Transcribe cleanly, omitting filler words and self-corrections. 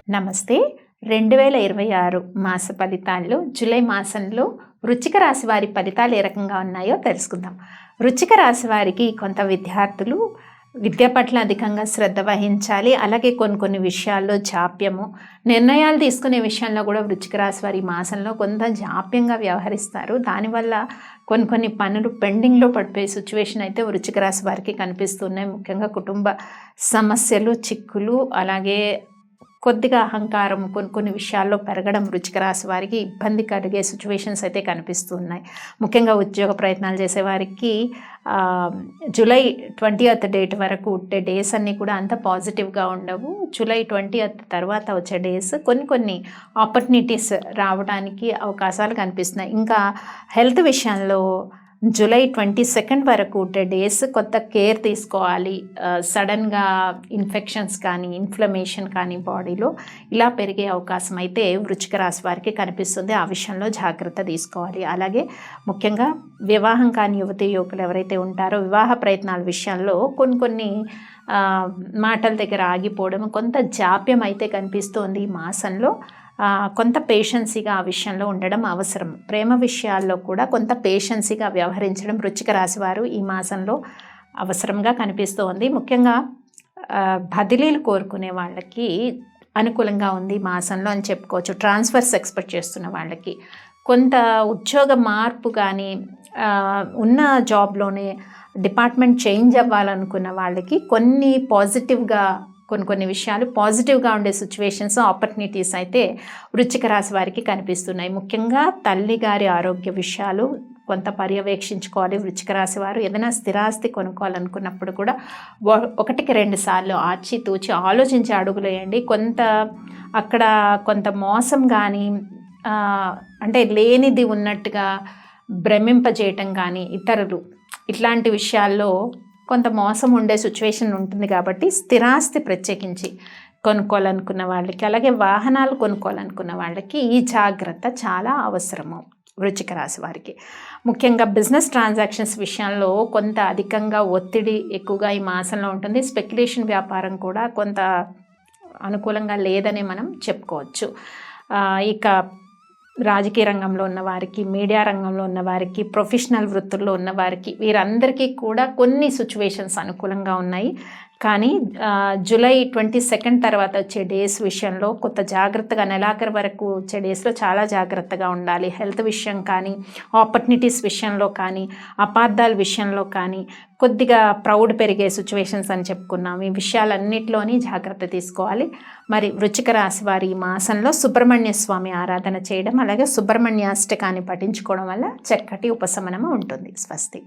నమస్తే. 2026 మాస ఫలితాల్లో జూలై మాసంలో వృశ్చిక రాశి వారి ఫలితాలు ఏ రకంగా ఉన్నాయో తెలుసుకుందాం. వృశ్చిక రాశి వారికి కొంత విద్యార్థులు విద్య పట్ల అధికంగా శ్రద్ధ వహించాలి. అలాగే కొన్ని విషయాల్లో జాప్యము, నిర్ణయాలు తీసుకునే విషయంలో కూడా వృశ్చిక రాశి వారి మాసంలో కొంత జాప్యంగా వ్యవహరిస్తారు. దానివల్ల కొన్ని పనులు పెండింగ్లో పడిపోయే సిచ్యువేషన్ అయితే వృశ్చిక రాశి వారికి కనిపిస్తున్నాయి. ముఖ్యంగా కుటుంబ సమస్యలు, చిక్కులు, అలాగే కొద్దిగా అహంకారం కొన్ని విషయాల్లో పెరగడం వృశ్చిక రాశి వారికి ఇబ్బంది కలిగే సిచ్యువేషన్స్ అయితే కనిపిస్తున్నాయి. ముఖ్యంగా ఉద్యోగ ప్రయత్నాలు చేసేవారికి జూలై 20th డేట్ వరకు ఉండే డేస్ అన్నీ కూడా అంత పాజిటివ్గా ఉండవు. జూలై 20th తర్వాత వచ్చే డేస్ కొన్ని ఆపర్చునిటీస్ రావడానికి అవకాశాలు కనిపిస్తున్నాయి. ఇంకా హెల్త్ విషయంలో జూలై 22 వరకు ఉండే డేస్ కొత్త కేర్ తీసుకోవాలి. సడన్గా ఇన్ఫెక్షన్స్ కానీ, ఇన్ఫ్లమేషన్ కానీ బాడీలో ఇలా పెరిగే అవకాశం అయితే వృశ్చిక రాశి వారికి కనిపిస్తుంది. ఆ విషయంలో జాగ్రత్త తీసుకోవాలి. అలాగే ముఖ్యంగా వివాహం కాని యువతీ యువకులు ఎవరైతే ఉంటారో వివాహ ప్రయత్నాల విషయంలో కొన్ని మాటల దగ్గర ఆగిపోవడం, కొంత జాప్యం అయితే కనిపిస్తోంది. ఈ మాసంలో కొంత పేషెన్సీగా ఆ విషయంలో ఉండడం అవసరం. ప్రేమ విషయాల్లో కూడా కొంత పేషెన్సీగా వ్యవహరించడం వృశ్చిక రాశి వారు ఈ మాసంలో అవసరంగా కనిపిస్తోంది. ముఖ్యంగా బదిలీలు కోరుకునే వాళ్ళకి అనుకూలంగా ఉంది మాసంలో అని చెప్పుకోవచ్చు. ట్రాన్స్ఫర్స్ ఎక్స్పెక్ట్ చేస్తున్న వాళ్ళకి కొంత ఉద్యోగ మార్పు కానీ, ఉన్న జాబ్లోనే డిపార్ట్మెంట్ చేంజ్ అవ్వాలనుకున్న వాళ్ళకి కొన్ని పాజిటివ్గా కొన్ని విషయాలు పాజిటివ్గా ఉండే సిచ్యువేషన్స్, ఆపర్చునిటీస్ అయితే వృశ్చిక రాశి వారికి కనిపిస్తున్నాయి. ముఖ్యంగా తల్లిగారి ఆరోగ్య విషయాలు కొంత పర్యవేక్షించుకోవాలి. వృశ్చిక రాశి వారు ఏదైనా స్థిరాస్తి కొనుక్కోవాలనుకున్నప్పుడు కూడా 1-2 సార్లు ఆచితూచి ఆలోచించి అడుగులు వేయండి. అక్కడ కొంత మోసం కానీ, అంటే లేనిది ఉన్నట్టుగా భ్రమింపజేయటం కానీ, ఇతరులు ఇట్లాంటి విషయాల్లో కొంత మోసం ఉండే సిచ్యువేషన్ ఉంటుంది. కాబట్టి స్థిరాస్తి ప్రత్యేకించి కొనుక్కోవాలనుకున్న వాళ్ళకి, అలాగే వాహనాలు కొనుక్కోవాలనుకున్న వాళ్ళకి ఈ జాగ్రత్త చాలా అవసరము వృశ్చిక రాశి వారికి. ముఖ్యంగా బిజినెస్ ట్రాన్సాక్షన్స్ విషయంలో కొంత అధికంగా ఒత్తిడి ఎక్కువగా ఈ మాసంలో ఉంటుంది. స్పెక్యులేషన్ వ్యాపారం కూడా కొంత అనుకూలంగా లేదని మనం చెప్పుకోవచ్చు. ఇక రాజకీయ రంగంలో ఉన్నవారికి, మీడియా రంగంలో ఉన్నవారికి, ప్రొఫెషనల్ వృత్తుల్లో ఉన్నవారికి, వీరందరికీ కూడా కొన్ని సిచ్యువేషన్స్ అనుకూలంగా ఉన్నాయి. కానీ జూలై 22 తర్వాత వచ్చే డేస్ విషయంలో కొంత జాగ్రత్తగా, నెలాఖరు వరకు వచ్చే డేస్లో చాలా జాగ్రత్తగా ఉండాలి. హెల్త్ విషయం కానీ, ఆపర్చునిటీస్ విషయంలో కానీ, అపార్థాల విషయంలో కానీ కొద్దిగా ప్రౌడ్ పెరిగే సిచ్యువేషన్స్ అని చెప్పుకున్నాం. ఈ విషయాలన్నింటిలోని జాగ్రత్త తీసుకోవాలి. మరి వృశ్చిక రాశి వారి ఈ మాసంలో సుబ్రహ్మణ్య స్వామి ఆరాధన చేయడం, అలాగే సుబ్రహ్మణ్యాష్టకాన్ని పఠించుకోవడం వల్ల చక్కటి ఉపశమనము ఉంటుంది. స్వస్తి.